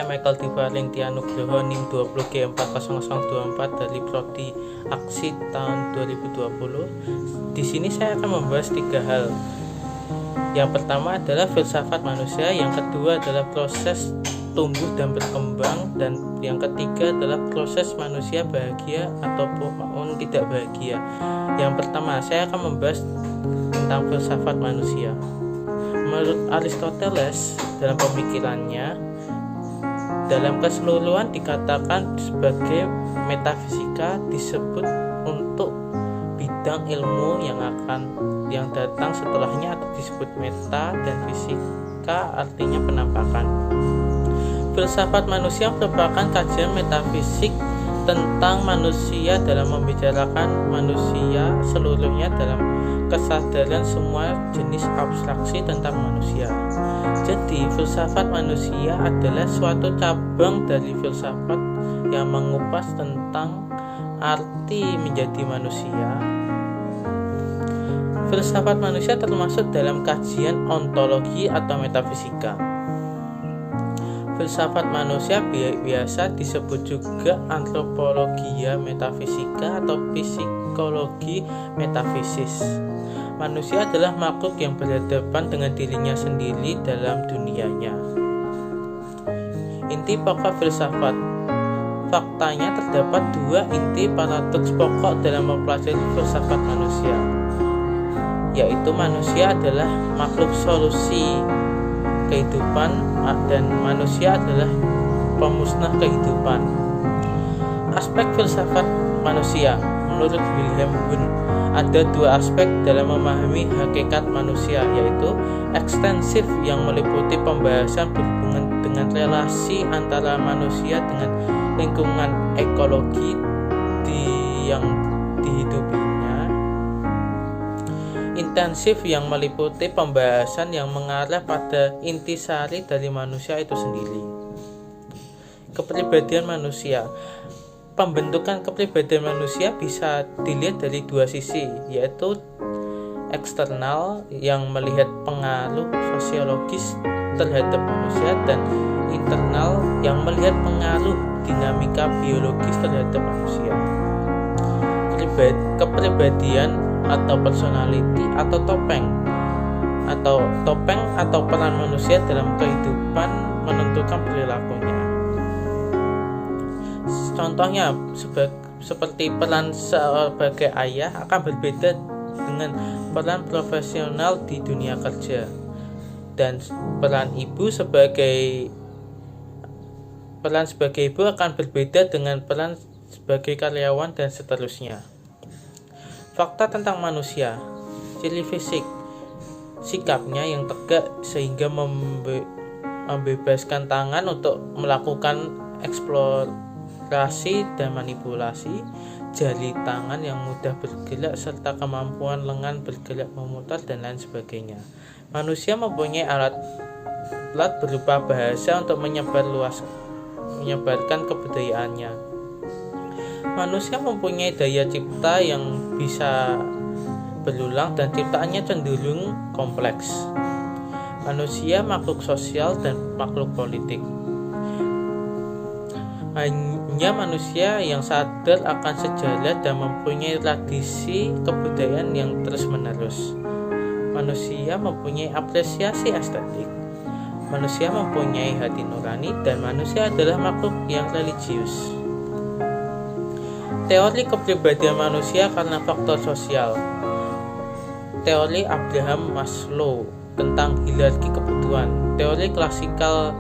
Michael Di Valentianugroho NIM 20G40024 dari Prodi Aksi tahun 2020. Di sini saya akan membahas 3 hal. Yang pertama adalah filsafat manusia, yang kedua adalah proses tumbuh dan berkembang, dan yang ketiga adalah proses manusia bahagia ataupun tidak bahagia. Yang pertama, saya akan membahas tentang filsafat manusia. Menurut Aristoteles, dalam pemikirannya, dalam keseluruhan dikatakan sebagai metafisika disebut untuk bidang ilmu yang datang setelahnya, atau disebut meta, dan fisika artinya penampakan. Filsafat manusia merupakan kajian metafisik tentang manusia dalam membicarakan manusia seluruhnya dalam kesadaran semua jenis abstraksi tentang manusia. Jadi, filsafat manusia adalah suatu cabang dari filsafat yang mengupas tentang arti menjadi manusia. Filsafat manusia termasuk dalam kajian ontologi atau metafisika. Filsafat manusia biasa disebut juga antropologia metafisika atau psikologi metafisis. Manusia adalah makhluk yang berhadapan dengan dirinya sendiri dalam dunianya. Inti pokok filsafat. Faktanya terdapat 2 inti paradoks pokok dalam mempelajari filsafat manusia, yaitu manusia adalah makhluk solusi kehidupan dan manusia adalah pemusnah kehidupan. Aspek filsafat manusia. Menurut Wilhelm Wundt, ada 2 aspek dalam memahami hakikat manusia, yaitu ekstensif yang meliputi pembahasan berhubungan dengan relasi antara manusia dengan lingkungan ekologi yang dihidupinya. Intensif yang meliputi pembahasan yang mengarah pada intisari dari manusia itu sendiri. Kepribadian manusia. Pembentukan kepribadian manusia bisa dilihat dari 2 sisi, yaitu eksternal yang melihat pengaruh sosiologis terhadap manusia, dan internal yang melihat pengaruh dinamika biologis terhadap manusia. Kepribadian atau personality atau topeng atau peran manusia dalam kehidupan menentukan perilakunya. Contohnya seperti peran sebagai ayah akan berbeda dengan peran profesional di dunia kerja, dan peran sebagai ibu akan berbeda dengan peran sebagai karyawan, dan seterusnya. Fakta tentang manusia. Ciri fisik. Sikapnya yang tegak sehingga membebaskan tangan untuk melakukan eksplorasi dan manipulasi, jari tangan yang mudah bergerak, serta kemampuan lengan bergerak memutar, dan lain sebagainya. Manusia mempunyai alat berupa bahasa untuk menyebarkan kebudayaannya. Manusia mempunyai daya cipta yang bisa berulang, dan ciptaannya cenderung kompleks. Manusia makhluk sosial dan makhluk politik. Hanya manusia yang sadar akan sejarah dan mempunyai tradisi kebudayaan yang terus-menerus. Manusia mempunyai apresiasi estetik. Manusia mempunyai hati nurani, dan manusia adalah makhluk yang religius. Teori kepribadian manusia karena faktor sosial. Teori Abraham Maslow tentang hierarki kebutuhan. Teori klasikal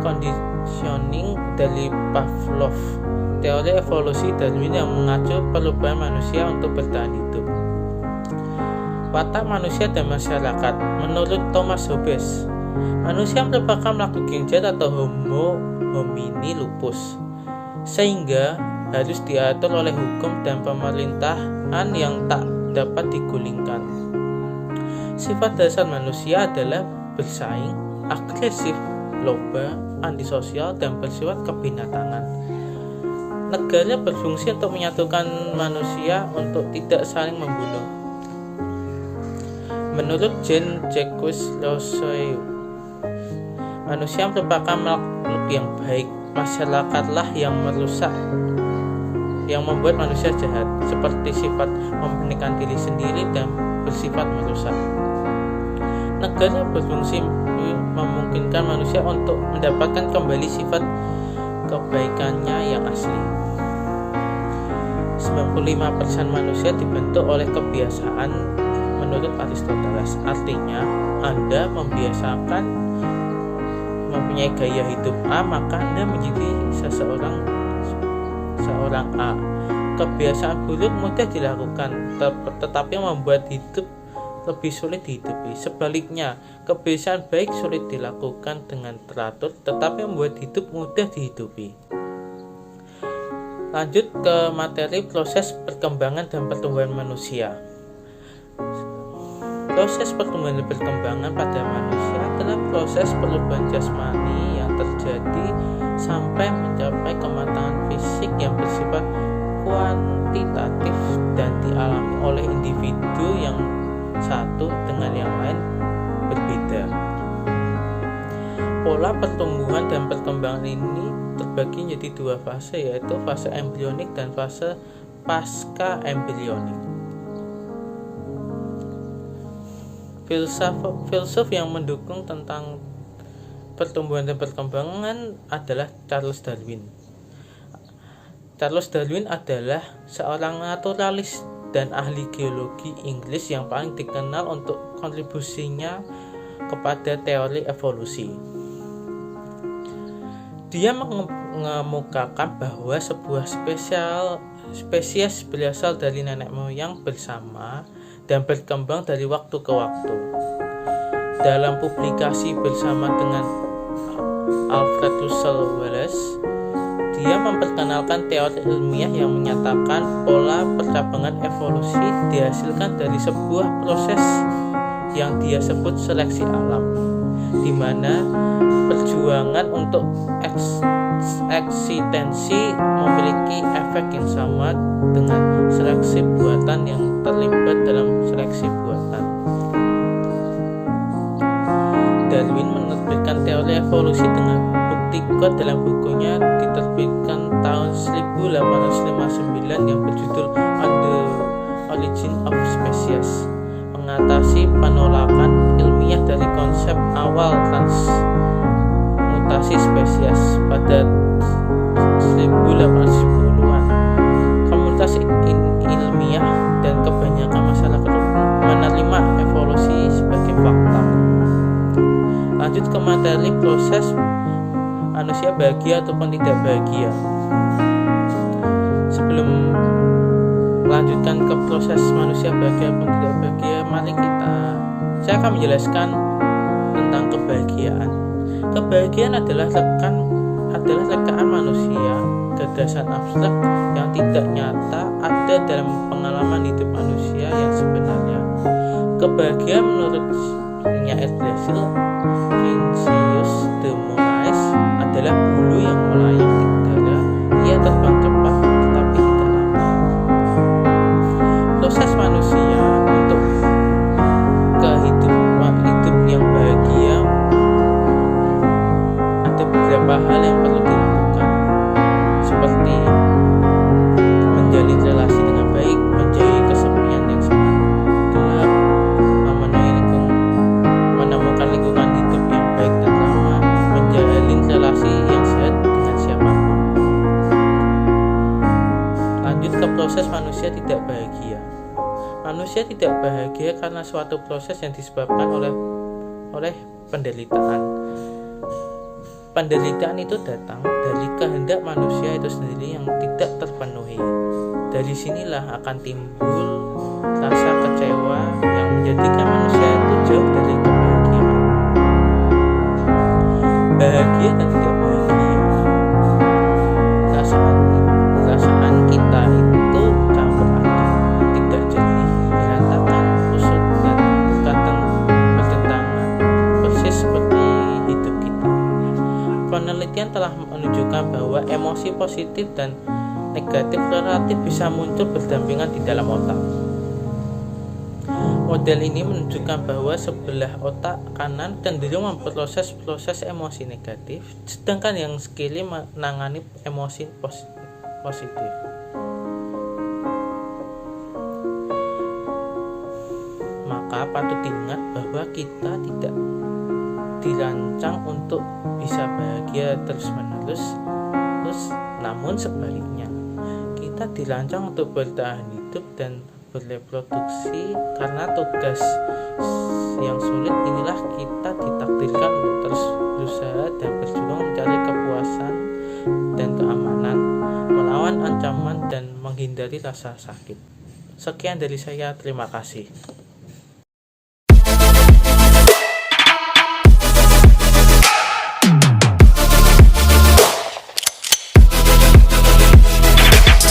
conditioning dari Pavlov. Teori evolusi Darwin yang mengacu perubahan manusia untuk bertahan hidup. Watak manusia dan masyarakat. Menurut Thomas Hobbes, manusia merupakan makhluk genjat atau homo homini lupus, sehingga harus diatur oleh hukum dan pemerintahan yang tak dapat digulingkan. Sifat dasar manusia adalah bersaing, agresif, loba, antisosial, dan bersifat kebinatangan. Negara berfungsi untuk menyatukan manusia untuk tidak saling membunuh. Menurut Jean-Jacques Rousseau, Manusia merupakan makhluk yang baik. Masyarakatlah yang merusak, yang membuat manusia jahat, seperti sifat mementingkan diri sendiri dan bersifat merusak. Negara berfungsi memungkinkan manusia untuk mendapatkan kembali sifat kebaikannya yang asli. 95% manusia dibentuk oleh kebiasaan menurut Aristoteles. Artinya, Anda membiasakan mempunyai gaya hidup A, maka Anda menjadi seorang A. Kebiasaan buruk mudah dilakukan, tetapi membuat hidup lebih sulit dihidupi. Sebaliknya, kebiasaan baik sulit dilakukan dengan teratur, tetapi membuat hidup mudah dihidupi. Lanjut ke materi proses perkembangan dan pertumbuhan manusia. Proses pertumbuhan dan perkembangan pada manusia adalah proses perubahan jasmani yang terjadi sampai mencapai kematangan fisik yang bersifat kuantitatif dan dialami oleh individu yang satu dengan yang lain berbeda. Pola pertumbuhan dan perkembangan ini terbagi menjadi dua fase, yaitu fase embrionik dan fase pasca embrionik. Filsuf yang mendukung tentang pertumbuhan dan perkembangan adalah Charles Darwin. Charles Darwin adalah seorang naturalis dan ahli geologi Inggris yang paling dikenal untuk kontribusinya kepada teori evolusi. Dia mengemukakan bahwa sebuah spesies berasal dari nenek moyang bersama dan berkembang dari waktu ke waktu. Dalam publikasi bersama dengan Alfred Russel Wallace, dia memperkenalkan teori ilmiah yang menyatakan pola percabangan evolusi dihasilkan dari sebuah proses yang dia sebut seleksi alam, di mana perjuangan untuk eksistensi memiliki efek yang sama dengan seleksi buatan yang terlibat dalam seleksi buatan. Darwin menerbitkan teori evolusi dengan bukti kuat dalam bukunya diterbitkan tahun 1859 yang berjudul On the Origin of Species, mengatasi penolakan ilmiah dari konsep awal transmutasi spesies pada 1810-an. Komunitas ilmiah dan kebanyakan masyarakat menerima evolusi sebagai fakta. Lanjut ke materi proses manusia bahagia ataupun tidak bahagia. Sebelum melanjutkan ke proses manusia bahagia ataupun tidak bahagia, saya akan menjelaskan tentang kebahagiaan. Kebahagiaan adalah rekaan manusia, gagasan abstrak yang tidak nyata ada dalam pengalaman hidup manusia yang sebenarnya. Kebahagiaan menurut penyair Brazil Vinícius de Moraes adalah bulu yang melayang di udara. Ia terbang cepat tetapi tidak lama. Proses manusia untuk kehidupan hidup yang bahagia ada beberapa hal yang perlu dilakukan, seperti menjalin relasi dengan baik, menjauhi kesepian yang sangat gelap, menemukan lingkungan hidup yang baik dan ramah, menjalin relasi yang sehat dengan siapapun. Lanjut ke proses manusia tidak bahagia. Manusia tidak bahagia karena suatu proses yang disebabkan oleh penderitaan. Penderitaan itu datang dari kehendak manusia itu sendiri yang tidak terpenuhi. Dari sinilah akan timbul rasa kecewa yang menjadikan manusia itu jauh dari kebahagiaan. Bahagia dan tidak bahagia, perasaan kita itu campur aduk, tidak jernih, berantakan, kusut, dan kadang bertentangan, persis seperti hidup kita. Penelitian telah menunjukkan bahwa emosi positif dan negatif relatif bisa muncul berdampingan di dalam otak. Model ini menunjukkan bahwa sebelah otak kanan cenderung memproses proses emosi negatif, sedangkan yang kiri menangani emosi positif. Maka patut diingat bahwa kita tidak dirancang untuk bisa bahagia terus-menerus, namun sebaliknya, kita dirancang untuk bertahan hidup dan bereproduksi. Karena tugas yang sulit inilah kita ditakdirkan untuk terus berusaha dan berjuang mencari kepuasan dan keamanan, melawan ancaman dan menghindari rasa sakit. Sekian dari saya, terima kasih.